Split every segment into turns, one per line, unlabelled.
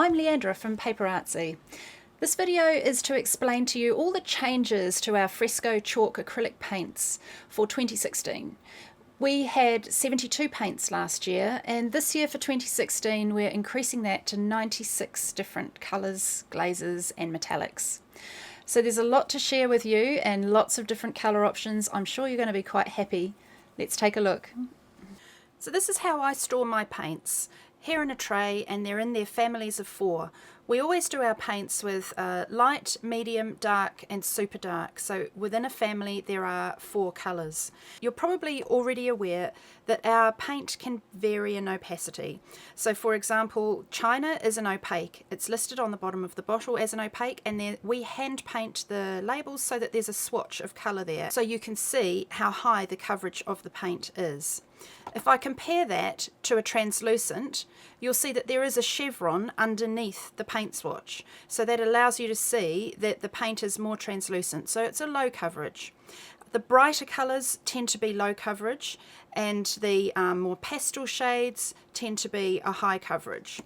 I'm Leandra from PaperArtsy. This video is to explain to you all the changes to our Fresco chalk acrylic paints for 2016. We had 72 paints last year, and this year for 2016 we're increasing that to 96 different colours, glazes and metallics. So there's a lot to share with you and lots of different colour options. I'm sure you're going to be quite happy. Let's take a look. So this is how I store my paints. Here in a tray, and they're in their families of 4. We always do our paints with light, medium, dark and super dark. So within a family there are 4 colours. You're probably already aware that our paint can vary in opacity. So for example, China is an opaque. It's listed on the bottom of the bottle as an opaque, and then we hand paint the labels so that there's a swatch of colour there, so you can see how high the coverage of the paint is. If I compare that to a translucent, you'll see that there is a chevron underneath the paint swatch. So that allows you to see that the paint is more translucent. So it's a low coverage. The brighter colours tend to be low coverage, and the more pastel shades tend to be a high coverage.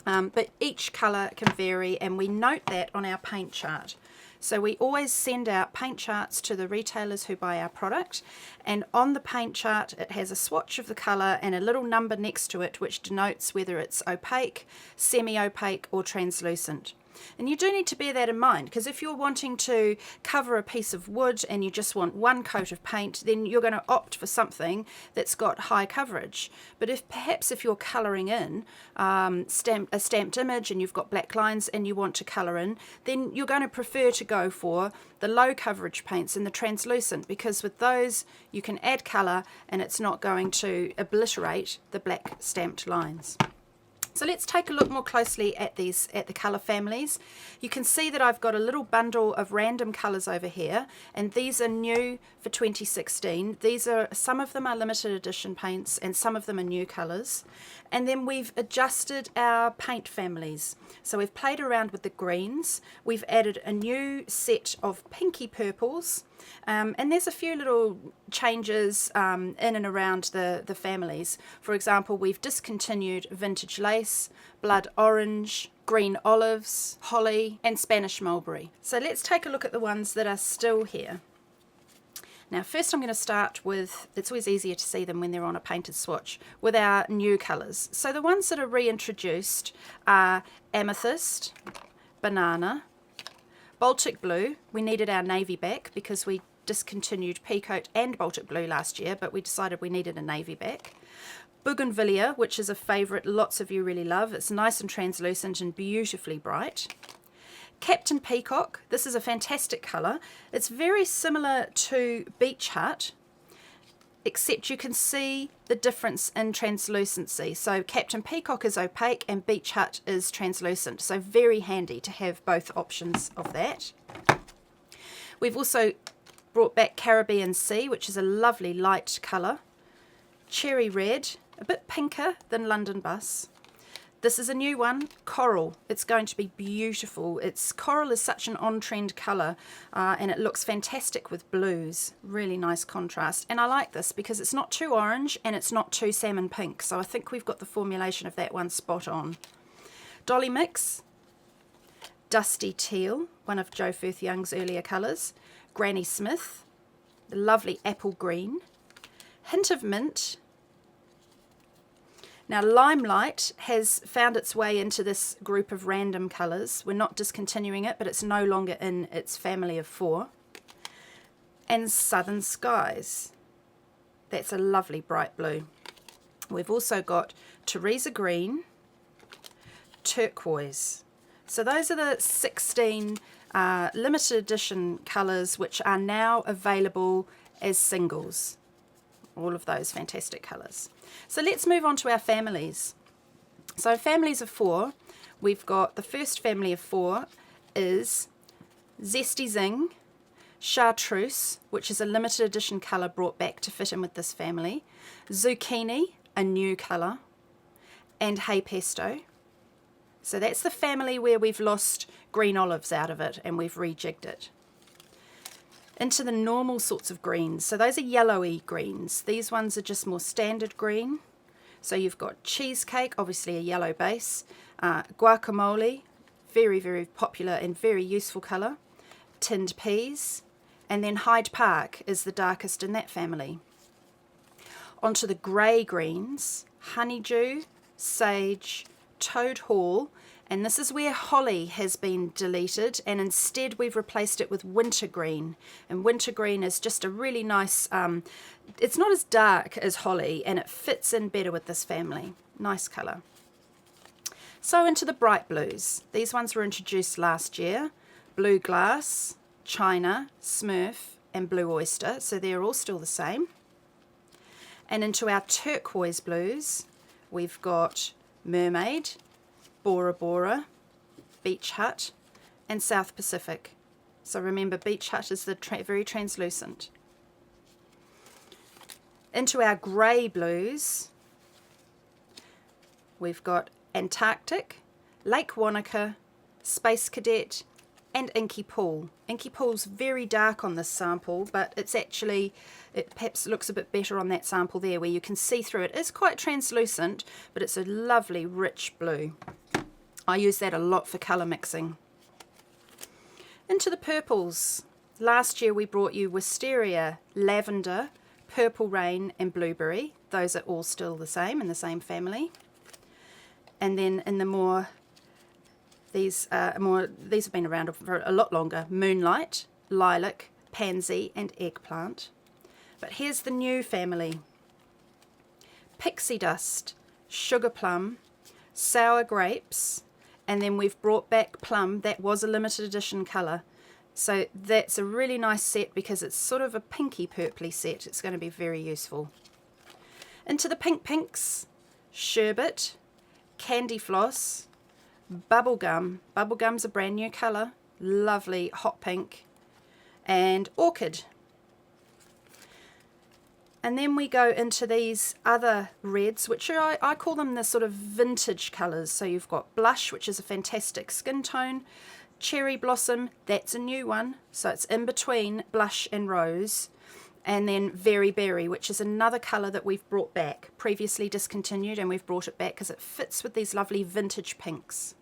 But each colour can vary, and we note that on our paint chart. So we always send out paint charts to the retailers who buy our product, and on the paint chart it has a swatch of the colour and a little number next to it which denotes whether it's opaque, semi-opaque or translucent. And you do need to bear that in mind, because if you're wanting to cover a piece of wood and you just want one coat of paint, then you're going to opt for something that's got high coverage. But if you're colouring in a stamped image and you've got black lines and you want to colour in, then you're going to prefer to go for the low coverage paints and the translucent, because with those you can add colour and it's not going to obliterate the black stamped lines. So let's take a look more closely at the colour families. You can see that I've got a little bundle of random colours over here, and these are new for 2016. Some of them are limited edition paints and some of them are new colours. And then we've adjusted our paint families. So we've played around with the greens, we've added a new set of pinky purples, and there's a few little changes in and around the families. For example, we've discontinued vintage lace, blood orange, green olives, holly and Spanish mulberry. So let's take a look at the ones that are still here. Now first I'm going to start with, it's always easier to see them when they're on a painted swatch, with our new colours. So the ones that are reintroduced are amethyst, banana, Baltic Blue. We needed our navy back because we discontinued Peacock and Baltic Blue last year, but we decided we needed a navy back. Bougainvillea, which is a favourite lots of you really love. It's nice and translucent and beautifully bright. Captain Peacock, this is a fantastic colour. It's very similar to Beach Hut, except you can see the difference in translucency. So Captain Peacock is opaque and Beach Hut is translucent, so very handy to have both options of that. We've also brought back Caribbean Sea, which is a lovely light colour. Cherry Red, a bit pinker than London Bus. This is a new one, Coral. It's going to be beautiful. Coral is such an on-trend colour, and it looks fantastic with blues. Really nice contrast. And I like this because it's not too orange and it's not too salmon pink. So I think we've got the formulation of that one spot on. Dolly Mix, Dusty Teal, one of Joe Firth Young's earlier colours. Granny Smith, the lovely apple green. Hint of Mint. Now Limelight has found its way into this group of random colours. We're not discontinuing it, but it's no longer in its family of 4. And Southern Skies. That's a lovely bright blue. We've also got Teresa Green, Turquoise. So those are the 16 limited edition colours which are now available as singles. All of those fantastic colours. So let's move on to our families. So families of 4, we've got the first family of 4 is Zesty Zing, Chartreuse, which is a limited edition colour brought back to fit in with this family, Zucchini, a new colour, and Hay Pesto. So that's the family where we've lost green olives out of it and we've rejigged it. Into the normal sorts of greens. So those are yellowy greens. These ones are just more standard green. So you've got cheesecake, obviously a yellow base, guacamole, very, very popular and very useful colour, tinned peas, and then Hyde Park is the darkest in that family. Onto the grey greens, honeydew, sage, toad hall, and this is where holly has been deleted, and instead we've replaced it with wintergreen. And wintergreen is just a really nice, it's not as dark as holly, and it fits in better with this family. Nice colour. So into the bright blues. These ones were introduced last year. Blue glass, china, smurf, and blue oyster, so they're all still the same. And into our turquoise blues, we've got mermaid, Bora Bora, Beach Hut, and South Pacific. So remember, Beach Hut is the very translucent. Into our grey blues, we've got Antarctic, Lake Wanaka, Space Cadet, and Inky Pool. Inky Pool's very dark on this sample, but it's actually, it perhaps looks a bit better on that sample there where you can see through it. It's quite translucent, but it's a lovely rich blue. I use that a lot for colour mixing. Into the purples. Last year we brought you wisteria, lavender, purple rain, and blueberry. Those are all still the same, in the same family. And then in the more, these have been around for a lot longer, moonlight, lilac, pansy, and eggplant. But here's the new family. Pixie dust, sugar plum, sour grapes, and then we've brought back plum. That was a limited edition colour. So that's a really nice set because it's sort of a pinky purpley set. It's going to be very useful. Into the pink pinks, sherbet, candy floss, bubblegum. Bubblegum's a brand new colour. Lovely hot pink. And orchid. And then we go into these other reds, which are, I call them the sort of vintage colours. So you've got blush, which is a fantastic skin tone. Cherry blossom, that's a new one. So it's in between blush and rose. And then very berry, which is another colour that we've brought back. Previously discontinued, and we've brought it back because it fits with these lovely vintage pinks.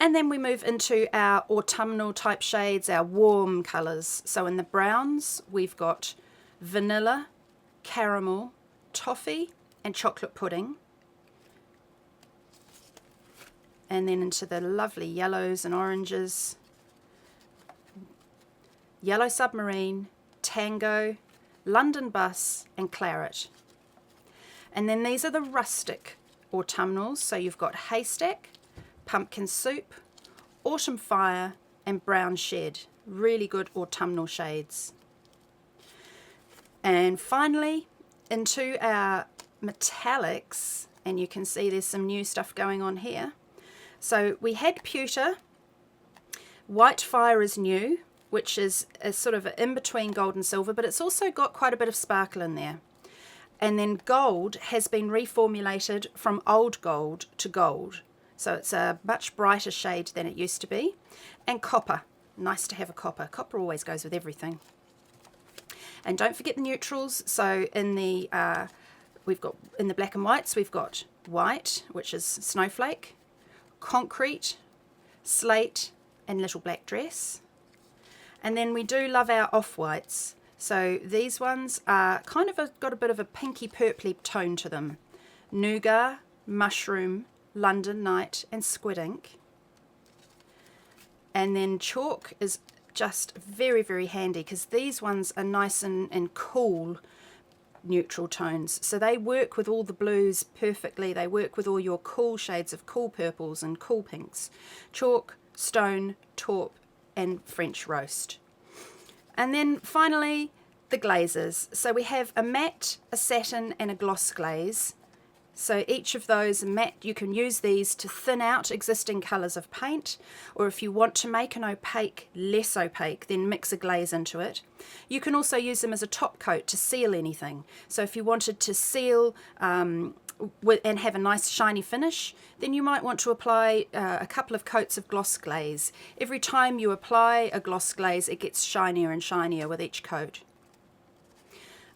And then we move into our autumnal type shades, our warm colours. So in the browns, we've got vanilla, caramel, toffee, and chocolate pudding. And then into the lovely yellows and oranges, yellow submarine, tango, London bus, and claret. And then these are the rustic autumnals. So you've got haystack, pumpkin soup, autumn fire, and brown shed. Really good autumnal shades. And finally, into our metallics, and you can see there's some new stuff going on here. So we had pewter, white fire is new, which is a sort of in between gold and silver, but it's also got quite a bit of sparkle in there. And then gold has been reformulated from old gold to gold. So it's a much brighter shade than it used to be. And copper, nice to have a copper. Copper always goes with everything. And don't forget the neutrals. So in the we've got in the black and whites, we've got white, which is snowflake, concrete, slate, and little black dress. And then we do love our off-whites. So these ones are kind of got a bit of a pinky purpley tone to them. Nougat, mushroom, London night, and squid ink. And then chalk is just very, very handy because these ones are nice and cool neutral tones. So they work with all the blues perfectly. They work with all your cool shades of cool purples and cool pinks. Chalk, stone, taupe, and French roast. And then finally the glazes. So we have a matte, a satin, and a gloss glaze. So each of those matte, you can use these to thin out existing colours of paint, or if you want to make an opaque, less opaque, then mix a glaze into it. You can also use them as a top coat to seal anything. So if you wanted to seal and have a nice shiny finish, then you might want to apply a couple of coats of gloss glaze. Every time you apply a gloss glaze, it gets shinier and shinier with each coat.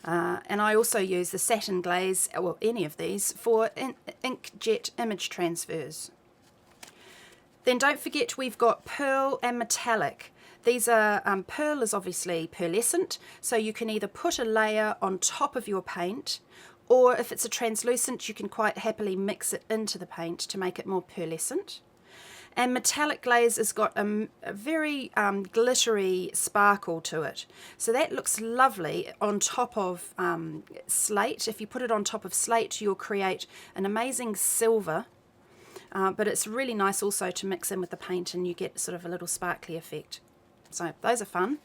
And I also use the satin glaze, or any of these, for inkjet image transfers. Then don't forget we've got pearl and metallic. These are, pearl is obviously pearlescent, so you can either put a layer on top of your paint, or if it's a translucent you can quite happily mix it into the paint to make it more pearlescent. And metallic glaze has got a very glittery sparkle to it. So that looks lovely on top of slate. If you put it on top of slate, you'll create an amazing silver. But it's really nice also to mix in with the paint and you get sort of a little sparkly effect. So those are fun.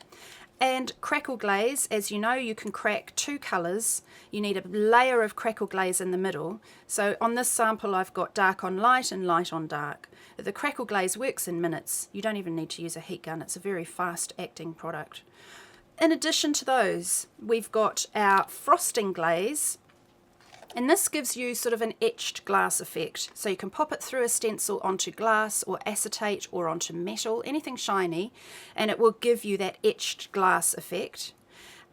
And Crackle Glaze, as you know, you can crack two colours. You need a layer of Crackle Glaze in the middle. So on this sample I've got dark on light and light on dark. The Crackle Glaze works in minutes. You don't even need to use a heat gun. It's a very fast acting product. In addition to those, we've got our Frosting Glaze. And this gives you sort of an etched glass effect. So you can pop it through a stencil onto glass or acetate or onto metal, anything shiny, and it will give you that etched glass effect.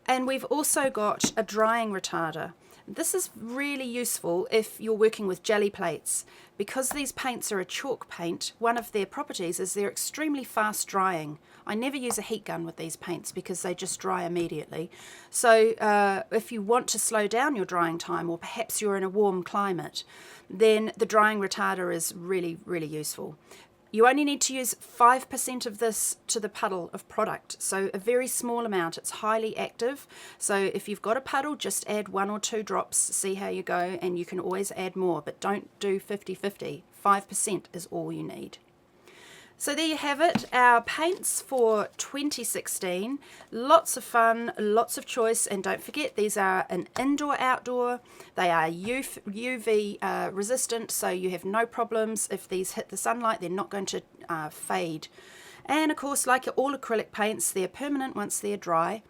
And we've also got a drying retarder. This is really useful if you're working with jelly plates. Because these paints are a chalk paint, one of their properties is they're extremely fast drying. I never use a heat gun with these paints because they just dry immediately. So if you want to slow down your drying time, or perhaps you're in a warm climate, then the drying retarder is really, really useful. You only need to use 5% of this to the puddle of product, so a very small amount. It's highly active, so if you've got a puddle, just add 1 or 2 drops, see how you go, and you can always add more, but don't do 50-50. 5% is all you need. So there you have it, our paints for 2016. Lots of fun, lots of choice, and don't forget these are an indoor-outdoor. They are UV resistant, so you have no problems. If these hit the sunlight, they're not going to fade. And of course, like all acrylic paints, they're permanent once they're dry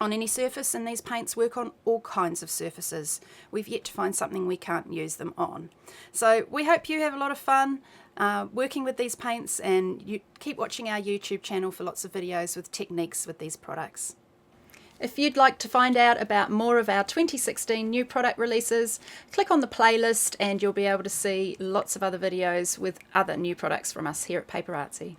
on any surface, and these paints work on all kinds of surfaces. We've yet to find something we can't use them on. So we hope you have a lot of fun working with these paints, and you keep watching our YouTube channel for lots of videos with techniques with these products. If you'd like to find out about more of our 2016 new product releases, click on the playlist and you'll be able to see lots of other videos with other new products from us here at PaperArtsy.